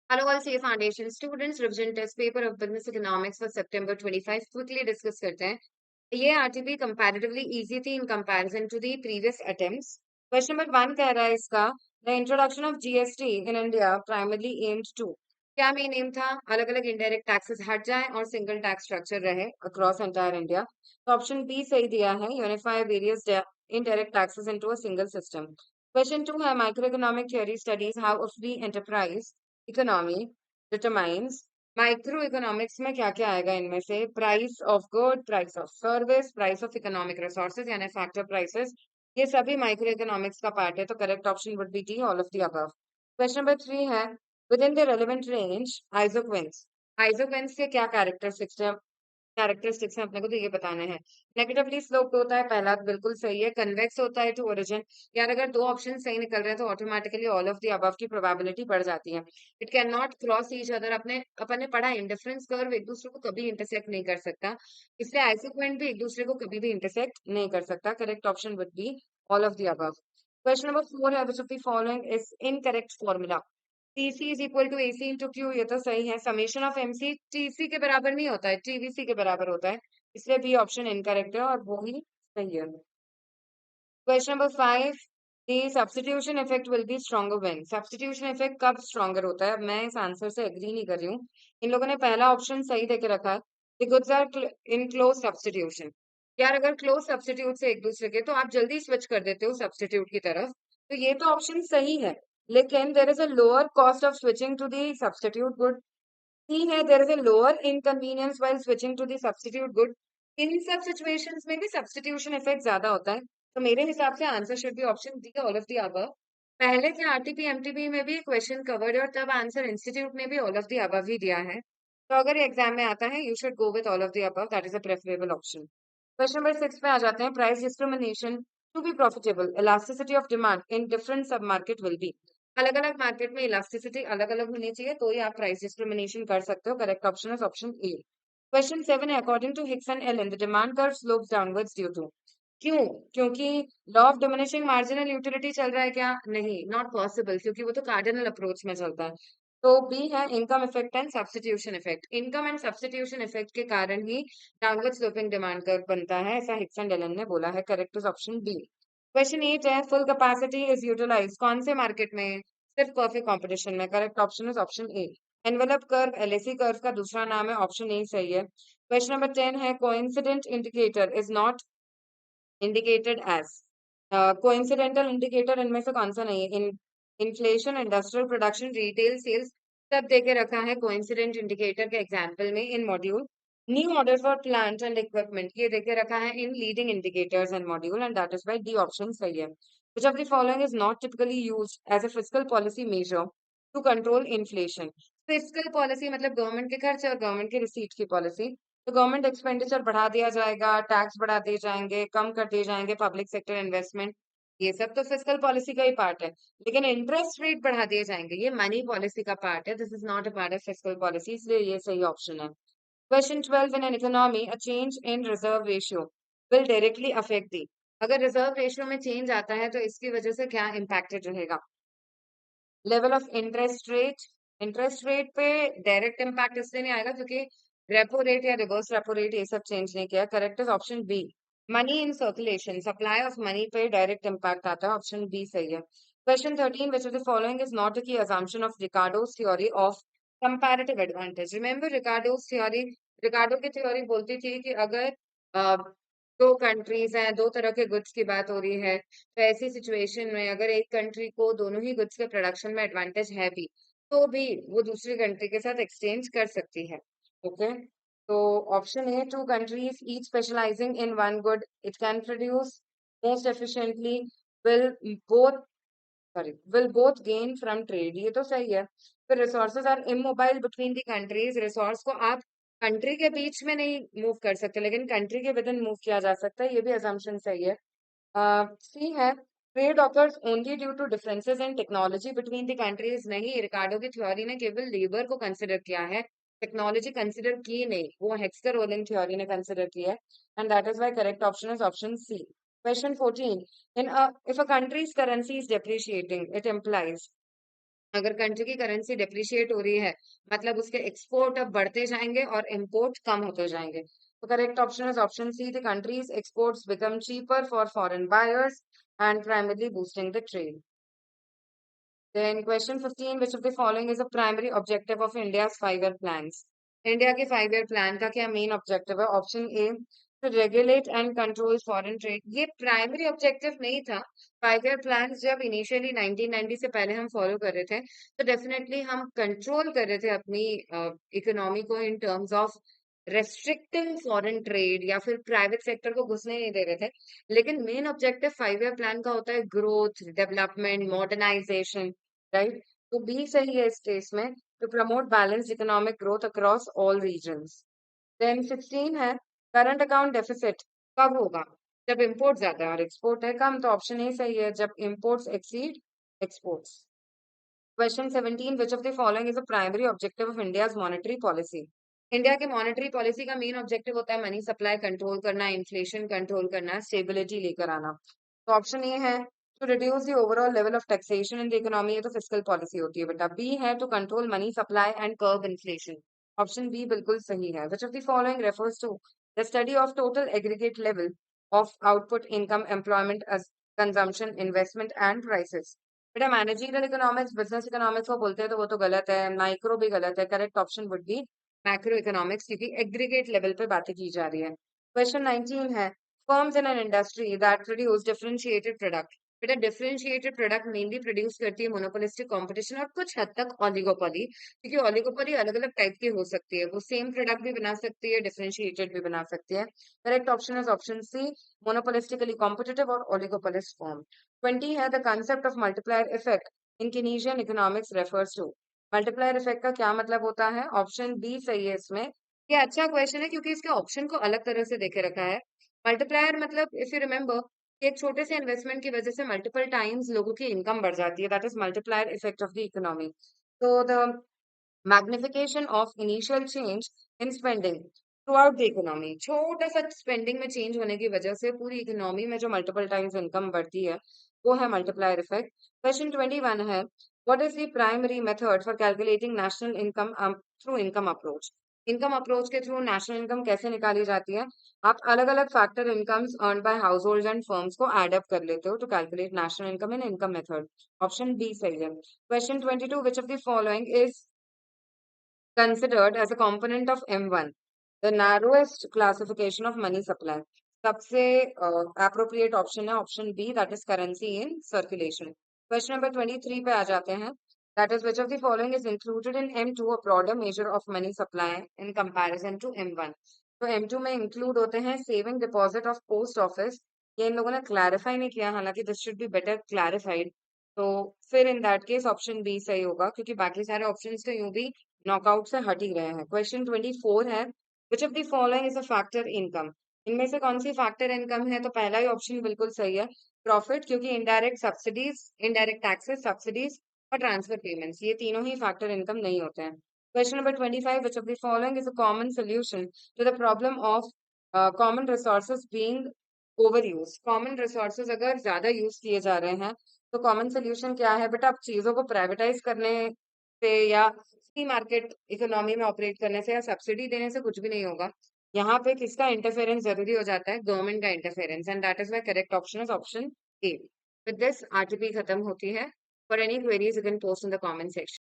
Hello all CA Foundation students, revision test paper of business economics for September 25 quickly discuss करते हैं. ये RTP comparatively easy थी in comparison to the previous attempts. Question number 1 कह रहा है इसका the introduction of GST in India primarily aimed to क्या main M था अलग अलग इनडायरेक्ट टैक्सेस हट जाएं और सिंगल टैक्स स्ट्रक्चर रहे अक्रॉस एंटायर इंडिया. तो ऑप्शन बी सही दिया है unify various indirect taxes into a single system. Question 2 है micro economic theory studies how of the enterprise economy determines. Micro economics में क्या क्या आएगा इनमें से price of good price of service price of economic resources यानी factor prices. ये सभी माइक्रो इकोनॉमिक्स का पार्ट है तो correct option would B D all of the above. Question number 3 है within the relevant range isoquants. Isoquants के क्या characteristics हैं अपने को तो ये बताने हैं. नेगेटिवली स्लोप्ड होता है पहला बिल्कुल सही है. कन्वेक्स होता है टू ओरिजिन. यार अगर दो ऑप्शन सही निकल रहे हैं तो automatically all of the above की प्रोबेबिलिटी बढ़ जाती है. It can not cross each other. अपने अपन ने पढ़ा इंडिफरेंस कर्व एक दूसरे को कभी इंटरसेक्ट नहीं कर सकता. इसलिए आइसोक्वेंट भी एक दूसरे को कभी भी इंटरसेक्ट नहीं कर सकता. Correct option would be all of the above. Question number 4 है which of the following is incorrect formula. TC is equal to AC into Q. ये तो सही है. समेशन ऑफ एमसी टीसी के बराबर नहीं होता है टीवीसी के बराबर होता है. इसलिए बी ऑप्शन इनकरेक्ट है और वो ही सही है. Question number 5 the substitution effect will be stronger when. Substitution effect कब स्ट्रॉन्गर होता है. अब मैं इस आंसर से एग्री नहीं कर रही हूँ. इन लोगों ने पहला ऑप्शन सही देके रखा है the goods are in close substitution. यार अगर क्लोज सब्स्टिट्यूट से एक दूसरे के तो आप जल्दी स्विच कर देते हो सब्स्टिट्यूट की तरफ. तो ये तो ऑप्शन सही है लेकिन there is a lower cost of switching to the substitute good. ठीक है there is a lower inconvenience while switching to the substitute good. इन सब सिचुएशंस में भी सब्स्टिट्यूशन इफेक्ट ज्यादा होता है. तो मेरे हिसाब से answer should be option D all of the above. पहले के आरटीपी एमटीपी में भी क्वेश्चन कवर्ड है और तब आंसर इंस्टीट्यूट ने भी ऑल ऑफ द अबव ही दिया है. तो अगर एग्जाम में आता है you should go with all of the above. That is a preferable option. Question number 6 पे आ जाते हैं. Price discrimination to be profitable elasticity of demand in different sub market will be. अलग अलग मार्केट में इलास्टिसिटी अलग अलग होनी चाहिए तो ही आप प्राइस डिस्क्रिमिनेशन कर सकते हो. Correct option is option A. Question 7 है according to Hicks and Allen the demand curve slopes downwards due to. क्यों. क्योंकि law of diminishing marginal utility चल रहा है क्या. नहीं नॉट पॉसिबल क्योंकि वो तो कार्डिनल अप्रोच में चलता है. तो बी है income effect and substitution effect. Income and substitution effect के कारण ही डाउनवर्ड स्लोपिंग डिमांड कर्व बनता है ऐसा हिक्स एंड एलन ने बोला है. Correct is option B. Question 8 है फुल कैपेसिटी इज यूटिलाइज कौन से मार्केट में. सिर्फ परफेक्ट कंपटीशन में. Correct option is option A. Envelope curve LAC curve का दूसरा नाम है. ऑप्शन ए सही है. क्वेश्चन नंबर 10 है coincident indicator is not indicated as. Coincidental indicator इनमें से कौन सा नहीं है. Inflation industrial production retail sales सब देके रखा है कोइंसिडेंट इंडिकेटर के एग्जाम्पल में in module. New order for plant and equipment ये देके रखा है in leading indicators and module and that is by D option सही है. Which of the following is not typically used as a fiscal policy measure to control inflation? Fiscal policy मतलब government के खर्च और गवर्नमेंट की receipt की policy. तो government expenditure बढ़ा दिया जाएगा टैक्स बढ़ा दिए जाएंगे कम कर दिए जाएंगे पब्लिक सेक्टर इन्वेस्टमेंट. ये सब तो फिस्कल पॉलिसी का ही पार्ट है. लेकिन इंटरेस्ट रेट बढ़ा दिए जाएंगे ये मनी पॉलिसी का पार्ट है. This is not a part of fiscal policy इसलिए ये सही ऑप्शन है. Question 12 in an economy a change in reserve ratio will directly affect the. अगर रिजर्व रेशियो में चेंज आता है तो इसकी वजह से क्या इम्पैक्टेड रहेगा. Level of interest rate. Interest rate पे डायरेक्ट इम्पैक्ट इसलिए नहीं आएगा क्योंकि रेपो रेट या रिवर्स रेपो रेट ये सब चेंज नहीं किया. Correct is option B. Money in circulation supply of money पे डायरेक्ट इम्पैक्ट आता है. ऑप्शन बी सही है. Question 13 which of the following is not a key assumption of Ricardo's theory of comparative advantage. Remember Ricardo's theory. Ricardo की theory बोलती थी कि अगर दो कंट्रीज हैं दो तरह के गुड्स की बात हो रही है तो ऐसी सिचुएशन में अगर एक कंट्री को दोनों ही गुड्स के प्रोडक्शन में एडवांटेज है भी तो भी वो दूसरी कंट्री के साथ एक्सचेंज कर सकती है. ओके. तो option A two countries each specialising in one good it can produce most efficiently will both will both gain from trade. ये तो सही है. फिर resources are immobile between the countries. resource को आप कंट्री के बीच में नहीं मूव कर सकते लेकिन कंट्री के विद इन मूव किया जा सकता है. ये भी assumption सही है. सी है trade occurs only due to differences in technology between the countries. नहीं रिकार्डो की थ्योरी ने केवल लेबर को कंसिडर किया है टेक्नोलॉजी कंसिडर की नहीं. वो हेक्सटर रोलिंग थ्योरी ने कंसिडर की है and that is why correct option is option C. Question 14. If a country's currency is depreciating, it implies अगर कंट्री की करेंसी डिप्रिशिएट हो रही है मतलब उसके एक्सपोर्ट अब बढ़ते जाएंगे और इंपोर्ट कम होते जाएंगे। तो correct option is option C, the countries exports become cheaper for foreign buyers and primarily boosting the trade. Then question 15, which of the following is a primary objective of India's 5-year plans? India के 5-year plan का क्या main objective है? Option A, to regulate and control foreign trade. ये primary objective नहीं था। 5-year plans जब initially 1990 से पहले हम फॉलो कर रहे थे तो डेफिनेटली हम कंट्रोल कर रहे थे अपनी इकोनॉमी को in terms of restricting foreign trade या फिर प्राइवेट सेक्टर को घुसने नहीं दे रहे थे। लेकिन मेन ऑब्जेक्टिव 5-year प्लान का होता है ग्रोथ, डेवलपमेंट, मॉडर्नाइजेशन, राइट? तो बी सही है इस केस में, to promote balance economic growth across all regions. Then 16 है, करंट अकाउंट डेफिसिट कब होगा? जब इंपोर्ट ज्यादा है और एक्सपोर्ट है कम। तो ऑप्शन ए सही है, जब imports exceed exports. Question 17, which of the following is a primary objective of India's monetary policy? India के मॉनेटरी पॉलिसी का मेन ऑब्जेक्टिव होता है मनी सप्लाई कंट्रोल करना, इन्फ्लेशन कंट्रोल करना, स्टेबिलिटी लेकर आना। तो ऑप्शन ए है to reduce the overall level of taxation in the economy, ये तो फिस्कल पॉलिसी होती है बेटा। बी है to control money supply and curb inflation. Option B बिल्कुल सही है। Which of the following refers to the study of total aggregate level of output, income, employment, consumption, investment and prices? बेटा managerial economics, business economics को बोलते हैं तो वो तो गलत है, माइक्रो भी गलत है। Correct option would B macro economics, क्योंकि एग्रीगेट लेवल पे बातें की जा रही है। क्वेश्चन 19 है, firms in an industry that produce differentiated product. बेटा डिफरेंशिएटेड प्रोडक्ट मेनली प्रोड्यूस करती है मोनोपोलिस्टिक कंपटीशन और कुछ हद तक ऑलिगोपोली, क्योंकि ऑलिगोपोली अलग अलग टाइप की हो सकती है, वो सेम प्रोडक्ट भी बना सकती है, डिफरेंशिएटेड भी बना सकती है। Correct option is option C, monopolistically competitive और ओलिगोपोलिस्ट फॉर्म। 20 है, the concept of multiplier effect in Keynesian economics refers to. Multiplier effect का क्या मतलब होता है? ऑप्शन बी सही है इसमें। ये अच्छा क्वेश्चन है क्योंकि इसके ऑप्शन को अलग तरह से देखे रखा है। मल्टीप्लायर मतलब इफ यू रिमेम्बर, एक छोटे से इन्वेस्टमेंट की वजह से मल्टीपल टाइम्स लोगों की इनकम बढ़ जाती है, that is multiplier effect of the economy. तो the magnification of initial change in spending throughout the economy, छोटा सा स्पेंडिंग में चेंज होने की वजह से पूरी इकोनॉमी में जो मल्टीपल टाइम्स इनकम बढ़ती है वो है मल्टीप्लायर इफेक्ट। क्वेश्चन 21 है, what is the primary method for calculating national income through income approach? Income approach के थ्रू नेशनल इनकम कैसे निकाली जाती है? आप अलग अलग factor incomes earn by household and firms को एड अप कर लेते हो to calculate national income in income method. Option B सही है। Question 22, which of the following is considered as a component of M1, the narrowest classification of money supply? सबसे appropriate option है option B, that is currency in circulation. Question number 23 पे आ जाते हैं, that is which of the following is included in M2, a broader measure of money supply in comparison to M1? तो M2 में include होते हैं saving deposit of post office। ये इन लोगों ने clarify नहीं किया, हालांकि this should be better clarified। तो फिर in that case option B सही होगा, क्योंकि बाकी सारे ऑप्शंस तो यूं भी नॉकआउट से हट ही रहे हैं। क्वेश्चन 24 है, which of the following is a factor income? इनमें से कौन सी फैक्टर इनकम है? तो पहला ही ऑप्शन बिल्कुल सही है, प्रॉफिट, क्योंकि indirect subsidies, indirect taxes, subsidies और ट्रांसफर पेमेंट्स ये तीनों ही फैक्टर इनकम नहीं होते हैं। Question number 25, which of the following is a common solution to the problem of common resources being over use? Common resources अगर ज्यादा यूज किए जा रहे हैं तो कॉमन सोल्यूशन क्या है बेटा? अब चीजों को प्राइवेटाइज करने से या फ्री मार्केट इकोनॉमी में ऑपरेट करने से या सब्सिडी देने से कुछ भी नहीं होगा। यहाँ पे किसका इंटरफेरेंस जरूरी हो जाता है? गवर्नमेंट का interference, and that is my correct option is option A. With this RTP खत्म होती है। For any queries you can post in the comment section.